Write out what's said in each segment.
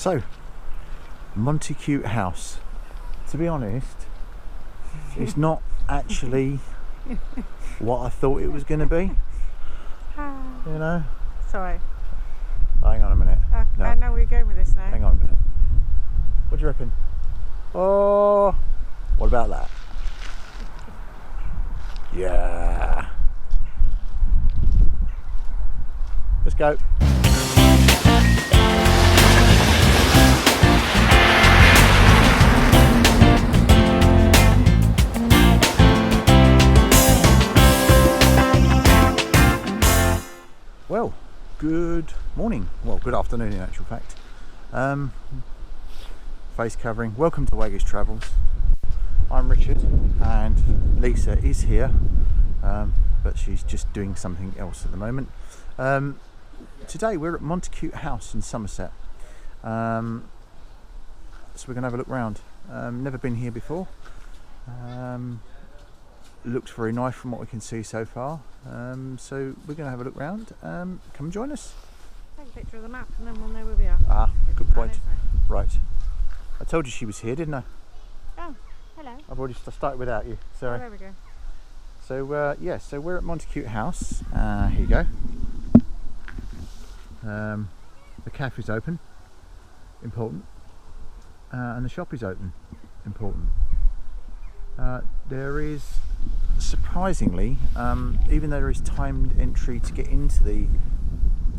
So, Montacute House. To be honest, it's not actually what I thought it was going to be. You know? Sorry. Hang on a minute. No. I know where you're going with this now. Hang on a minute. What do you reckon? Oh, what about that? Yeah. Let's go. Well, good morning. Well, good afternoon in actual fact. Face covering. Welcome to Waggies Travels. I'm Richard and Lisa is here, but she's just doing something else at the moment. Today we're at Montacute House in Somerset, so we're going to have a look round. Never been here before. Looks very nice from what we can see so far, so we're going to have a look round. Come and join us. Take a picture of the map and then we'll know where we are. Ah, good point. Right, I told you she was here, didn't I? Oh, hello. I've already started without you, sorry. Oh, there we go. So yeah, so we're at Montacute House. Here you go. The cafe's open, important, and the shop is open, important. There is, surprisingly, even though there is timed entry to get into to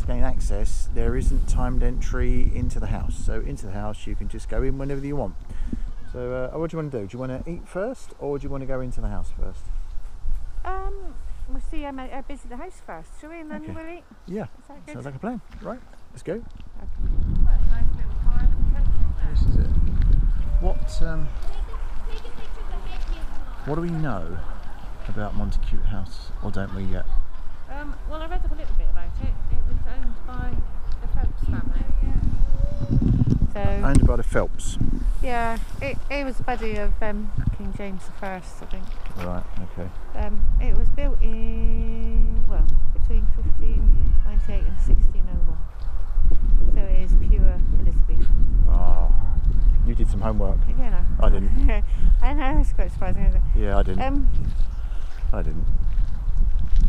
gain access, there isn't timed entry into the house. So into the house you can just go in whenever you want. So what do you want to do? Do you want to eat first, or do you want to go into the house first? We'll see how busy the house first, shall we? And then we'll eat. Yeah, Is that good? sounds like a plan. Right, let's go. Okay. Well, it's a nice little quiet country, This is it. What do we know about Montacute House, or don't we yet? Well, I read a little bit about it. It was owned by the Phillps Family. So, Owned by the Phillps. yeah, it was a buddy of King James I, I think. Right, okay. It was built in, well, between 1598 and 1601. So it is pure Elizabethan. Oh, you did some homework. You know. I didn't. I know, it's quite surprising, isn't it? Yeah, I didn't. I didn't.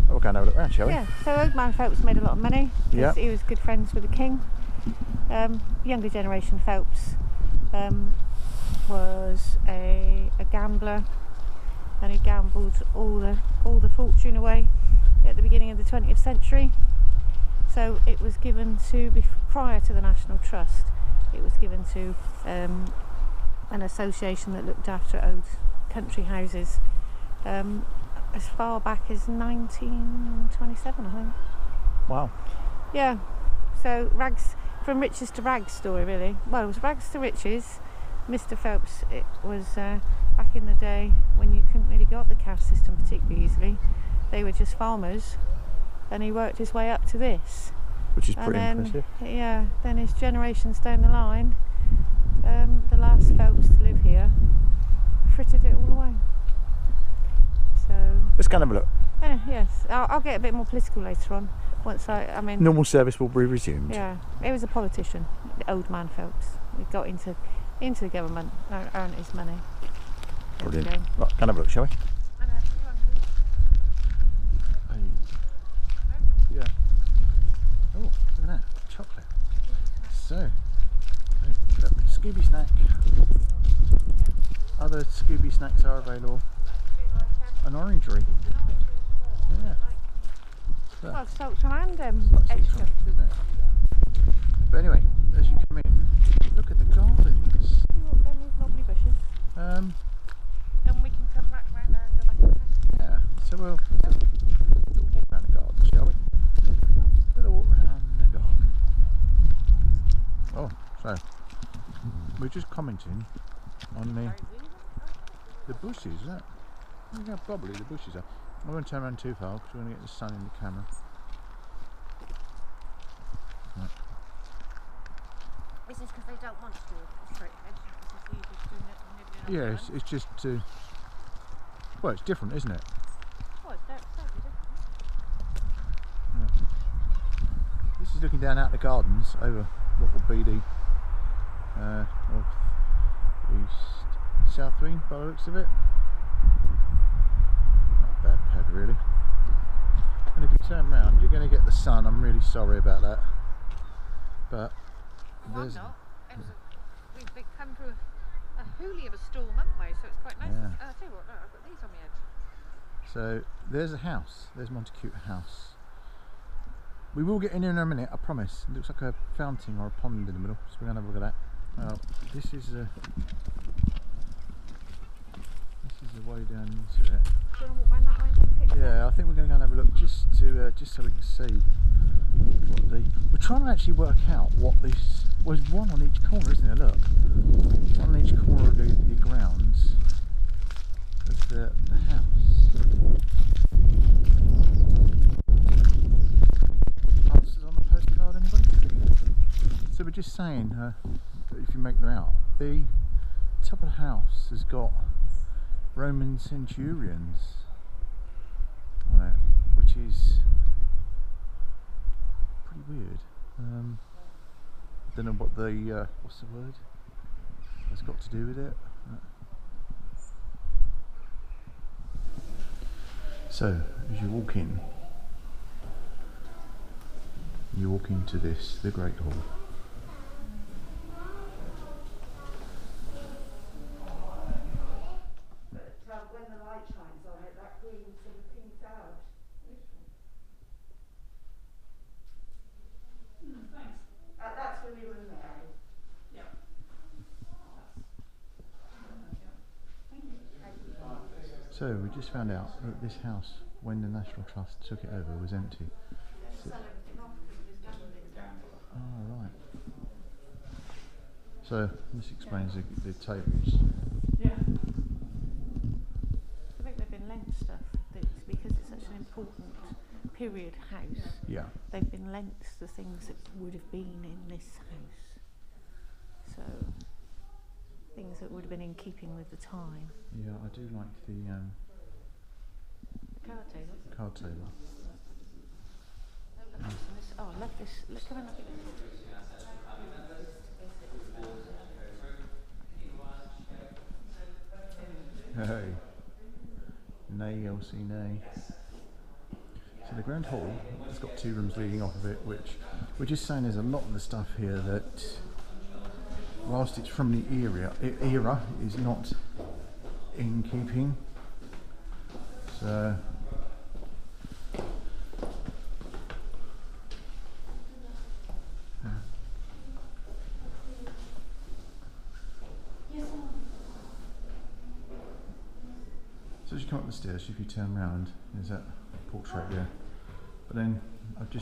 We'll go and have a look around, shall we? Yeah, so old man Phillps made a lot of money because he was good friends with the king. Younger generation Phillps was a gambler, and he gambled all the fortune away at the beginning of the 20th century. So it was given to, prior to the National Trust, it was given to an association that looked after old country houses as far back as 1927, I think. Wow. Yeah, so rags, from riches to rags story really. Well, it was rags to riches. Mr. Phillps, it was back in the day when you couldn't really go up the caste system particularly easily. They were just farmers, and he worked his way up to this. Which is pretty impressive. Yeah, then his generations down the line, the last Phillps to live here frittered it all away. So Let's go and have a look. yes, I'll get a bit more political later on. Once I mean, Normal service will be resumed. yeah, he was a politician, the old man Phillps. He got into the government, earned his money. Brilliant. Right, go and have a look, shall we? I know, you hungry? Yeah. Oh, look at that. Chocolate. So, look, Scooby snack. Other Scooby snacks are available. An orangery. Yeah. Well, salt and Extra. Isn't it? But anyway, as you come in, look at the gardens. You walk down these lovely bushes. And we can come back round there and go back in the house. Yeah, so we'll have a little walk around the garden, shall we? Little walk around the garden. Oh, so we're just commenting on the bushes, is that? Look how bubbly the bushes are. I won't turn around too far because we're going to get the sun in the camera. Right. This is because they don't want to do a straight hedge. This is you just doing it and nibbling Yeah, off the it's just to. Well, it's different, isn't it? Oh, it's totally different. Yeah. This is looking down out the gardens over what will be the Southwing by the looks of it. Not a bad pad really. And if you turn round, you're going to get the sun. I'm really sorry about that. But there's... We've come through a hoolie of a storm, haven't we? So it's quite nice. Yeah. I'll tell you what, look, I've got these on my edge. So there's a house. There's Montacute House. We will get in here in a minute, I promise. It looks like a fountain or a pond in the middle, so we're going to have a look at that. Well, this is the way down into it. Do you want to walk round that way and take a picture? Yeah, I think we're going to go and have a look just so we can see what the... We're trying to actually work out what this... Well, there's one on each corner, isn't there? Look. One on each corner of the grounds of the house. Answers on the postcard, anybody? So we're just saying, if you make them out, the top of the house has got Roman centurions on it, which is pretty weird. Don't know what the what's the word has got to do with it. So as you walk into this, the Great Hall. When the light shines on it, that green sort of pinks out. Thanks. That's when you were married. Yeah. So we just found out that this house, when the National Trust took it over, was empty. So, Sell everything off because it was gambling. oh right. So this explains the tables. Yeah. I think they've been lent stuff because it's such an important period house. Yeah. They've been lent the things that would have been in this house. So things that would have been in keeping with the time. Yeah, I do like the Card table. card table. Oh, I love this. Look, come and look at this. Hey. Nay, Elsie, nay. So the Grand Hall has got 2 rooms leading off of it, which we're just saying there's a lot of the stuff here that, whilst it's from the era is not in keeping. So as you come up the stairs, if you turn round, there's that portrait there. But then you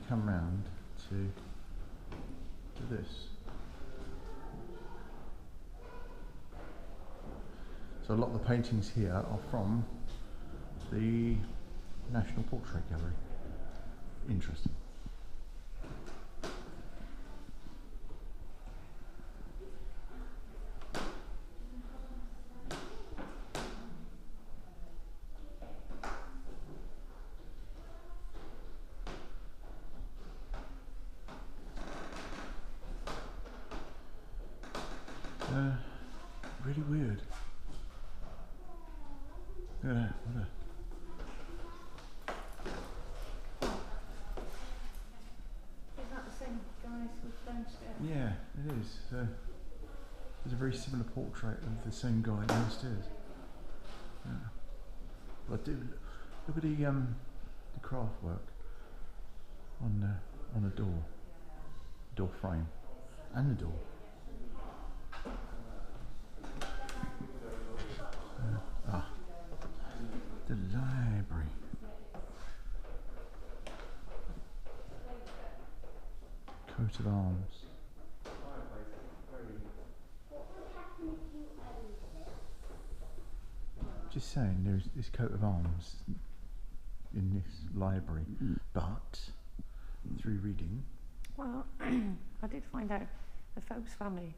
come round to this. So a lot of the paintings here are from the National Portrait Gallery. Interesting. Really weird. Look at that. Is that the same guys with downstairs? Yeah, it is. So there's a very similar portrait of the same guy downstairs. Yeah. But look at the craft work on the door frame, and the door. The library. Coat of arms. Just saying, there's this coat of arms in this library, but through reading. Well, I did find out the Phillps family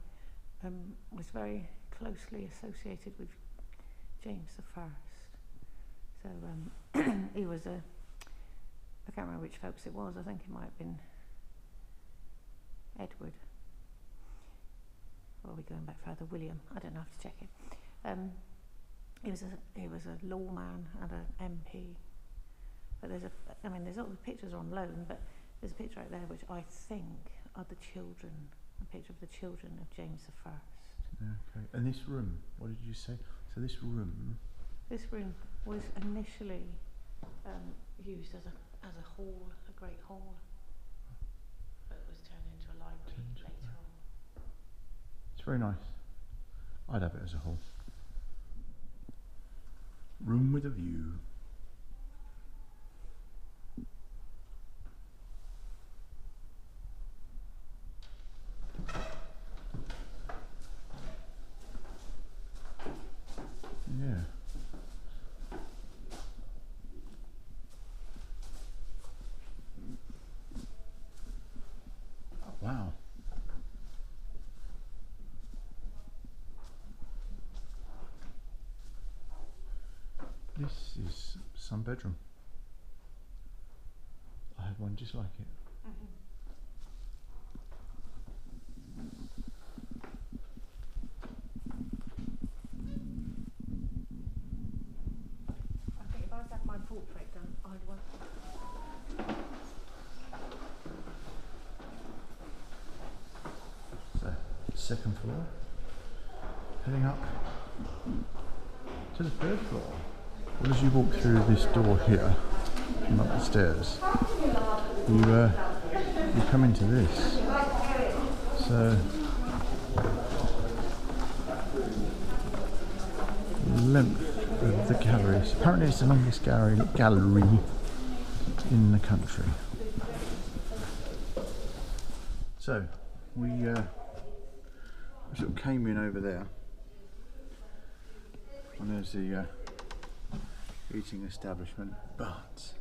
was very closely associated with James I. So he was I can't remember which Phillps it was. I think it might have been Edward or are we going back further? William, I don't know, I have to check it. He was a lawman and an MP. But there's all the pictures are on loan, but there's a picture right there which I think are the children, a picture of the children of James I. Okay. And this room, what did you say? So this room was initially used as a hall, a great hall, but it was turned into a library later on. It's very nice. I'd have it as a hall. Room with a view. Yeah. Oh, wow. This is some bedroom. I had one just like it. I think if I was to have my portrait done, I'd want. So, second floor. Heading up to the third floor. Well, as you walk through this door here, and up the stairs, you come into this. So, length of the galleries. Apparently, it's the longest gallery in the country. So, we sort of came in over there, and there's the eating establishment, but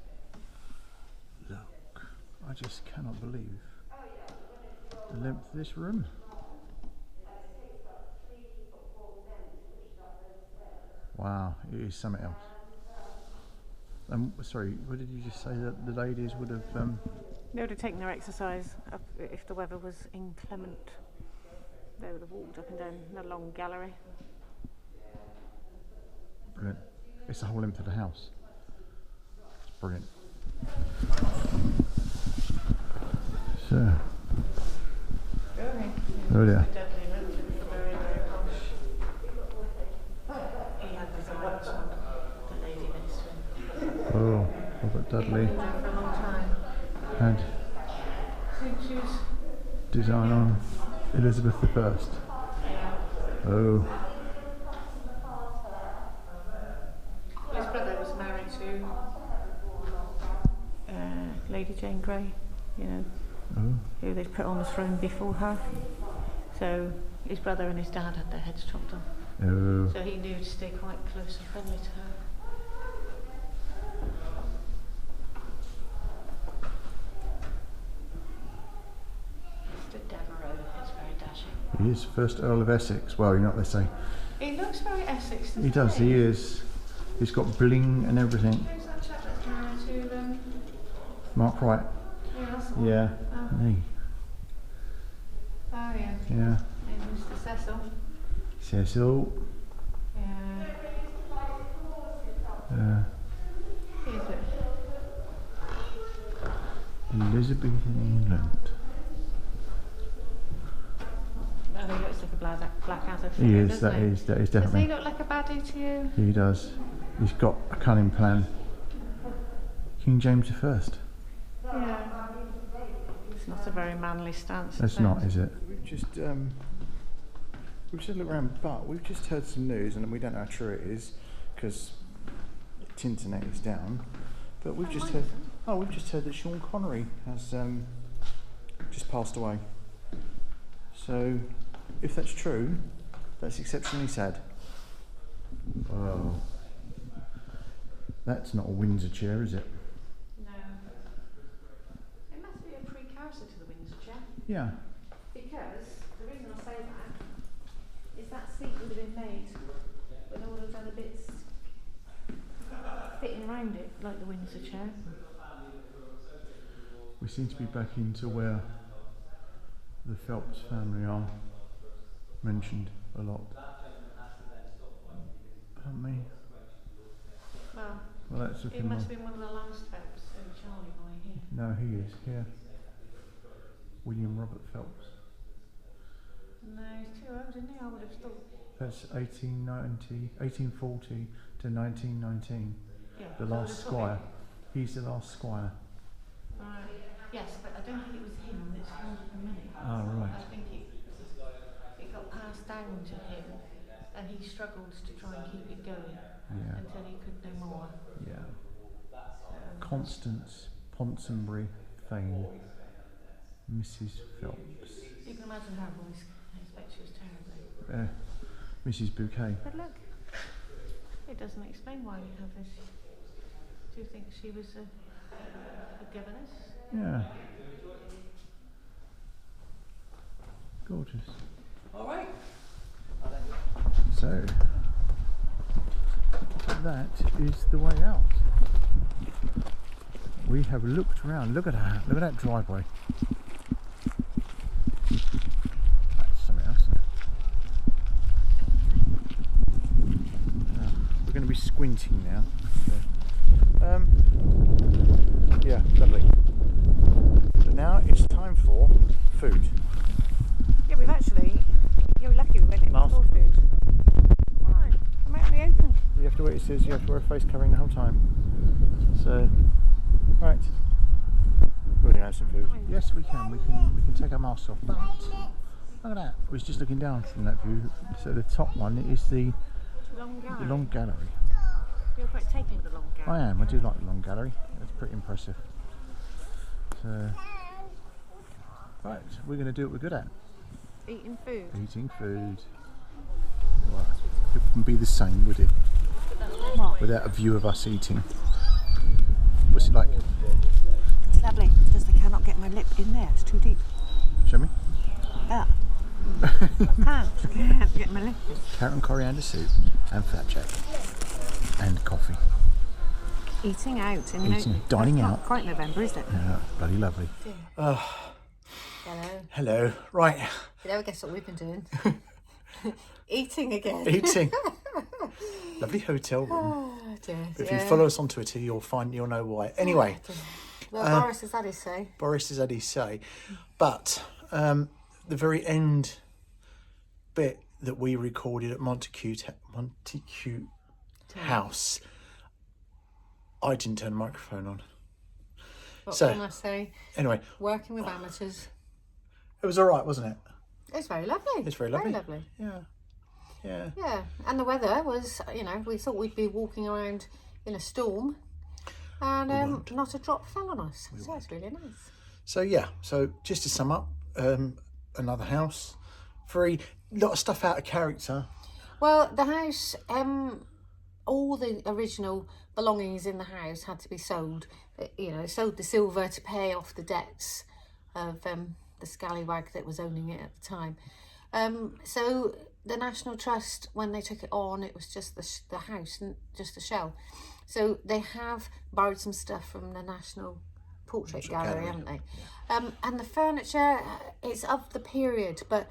look, I just cannot believe the length of this room. Wow, it is something else. Sorry, what did you just say that the ladies would have? They would have taken their exercise up if the weather was inclement. They would have walked up and down the long gallery. Brilliant. It's the whole length of the house. It's brilliant. So. Oh dear. Very, very posh. He had this the lady next to him. Oh, Robert Dudley For a long time. had Shoes. design on Elizabeth I. Oh. His brother was married to Lady Jane Grey, who they'd put on the throne before her. So his brother and his dad had their heads chopped off. Oh. So he knew to stay quite close and friendly to her. Mr. Devereux is very dashing. He is first Earl of Essex. Well, you know what they say. He looks very Essex. He does, he is. He's got bling and everything. Who's that chap that's married to Mark Wright. yeah, that's the one. Yeah. Oh. Me. Oh yeah. Yeah. And Mr. Cecil. Cecil. Yeah. Who is it? Elizabethan England. Oh, he looks like a Blackadder. He is, that is Does definitely. he look like a baddie to you? He does. He's got a cunning plan. King James I. Yeah. It's not a very manly stance. That's not, is it? We've just had a look around, but we've just heard some news, and we don't know how true it is because the internet is down. But we've just heard that Sean Connery has just passed away. So, if that's true, that's exceptionally sad. Oh, that's not a Windsor chair, is it? No. It must be a precursor to the Windsor chair. Yeah. Because the reason I say that is that seat would have been made with all those other bits fitting around it, like the Windsor chair. We seem to be back into where the Phillps family are mentioned a lot. Pardon me. Well, That's he must have been one of the last Phillps, so Charlie boy here. No, he is here. William Robert Phillps. No, he's too old, isn't he? I would have thought. That's 1840 to 1919. Yeah, The last squire. He's the last squire. Right. Yes, but I don't think it was him that's held at the minute. Oh, right. I think it got passed down to him, and he struggled to try and keep it going until he could no more. Yeah. Constance Ponsonbury Fane, Mrs. Phillps. You can imagine her voice. I expect she was terrible. Mrs. Bouquet. But look, it doesn't explain why we have this. Do you think she was a governess? Yeah. Gorgeous. All right. So that is the way out. We have looked around. Look at that. Look at that driveway. That's something else, isn't it? Now, we're going to be squinting now. So, yeah, lovely. So now it's time for food. Yeah, we've actually. You're lucky we went in Mask. before food. Why? I'm out in the open. You have to wear, it says you have to wear a face covering the whole time. So, right. We're going to have some food. Yes, we can. We can take our masks off. But look at that. I was just looking down from that view. So the top one is the long gallery. You're quite taken with the long gallery. I am. I do like the long gallery. It's pretty impressive. So, right. We're going to do what we're good at. Eating food. Eating food. Well, it wouldn't be the same, would it? What? Without a view of us eating. What's it like? It's lovely. Just I cannot get my lip in there. It's too deep. Show me. Ah. I can't get my lip in. Carrot and coriander soup and flapjack and coffee. Eating out. Dining not out. Quite November, is it? Yeah, bloody lovely. Hello. Hello. Right. You never guess what we've been doing. Eating again. Eating. Lovely hotel room. Oh, dear. If you follow us on Twitter, you'll know why. Anyway. Well, Boris has had his say. Boris has had his say. But the very end bit that we recorded at Montacute House, I didn't turn the microphone on. What So, can I say? Anyway. Working with amateurs. It was all right, wasn't it? It's very lovely. It's very lovely. Very lovely. Yeah. Yeah. Yeah, and the weather was, we thought we'd be walking around in a storm, and not a drop fell on us. So it's really nice. So yeah, so just to sum up, another house, very lot of stuff out of character. Well, the house, all the original belongings in the house had to be sold. Sold the silver to pay off the debts of the scallywag that was owning it at the time. So the National Trust, when they took it on, it was just the house and just a shell. So they have borrowed some stuff from the National Portrait Gallery, haven't they? Yeah. And the furniture, it's of the period, but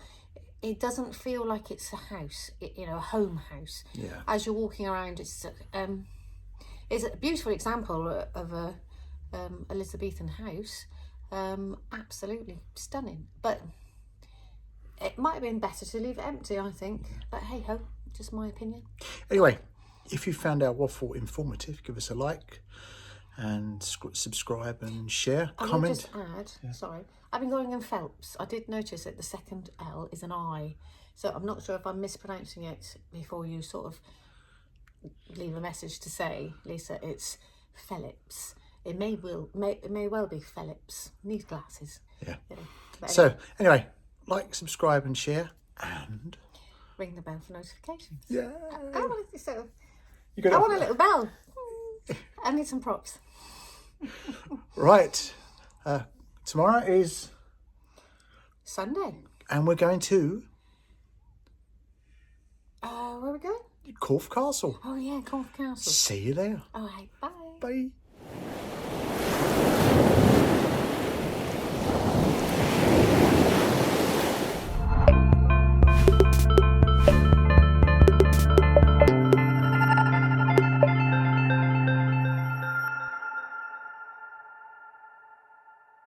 it doesn't feel like it's a house, a home house. Yeah. As you're walking around, it's a beautiful example of a Elizabethan house. Absolutely stunning, but it might have been better to leave it empty, I think. But hey ho, just my opinion. Anyway, if you found our waffle informative, give us a like and subscribe and share. Comment. I will just add, sorry, I've been going in Phillps. I did notice that the second L is an I, so I'm not sure if I'm mispronouncing it. Before you sort of leave a message to say, Lisa, it's Phillps. It may well be Phillps. Need glasses. Yeah. But so anyway, like, subscribe and share, and ring the bell for notifications. Yeah. I want a little bell. I need some props. Right. Tomorrow is Sunday. And we're going to where are we going? Corfe Castle. Oh yeah, Corfe Castle. See you there. All right, bye. Bye.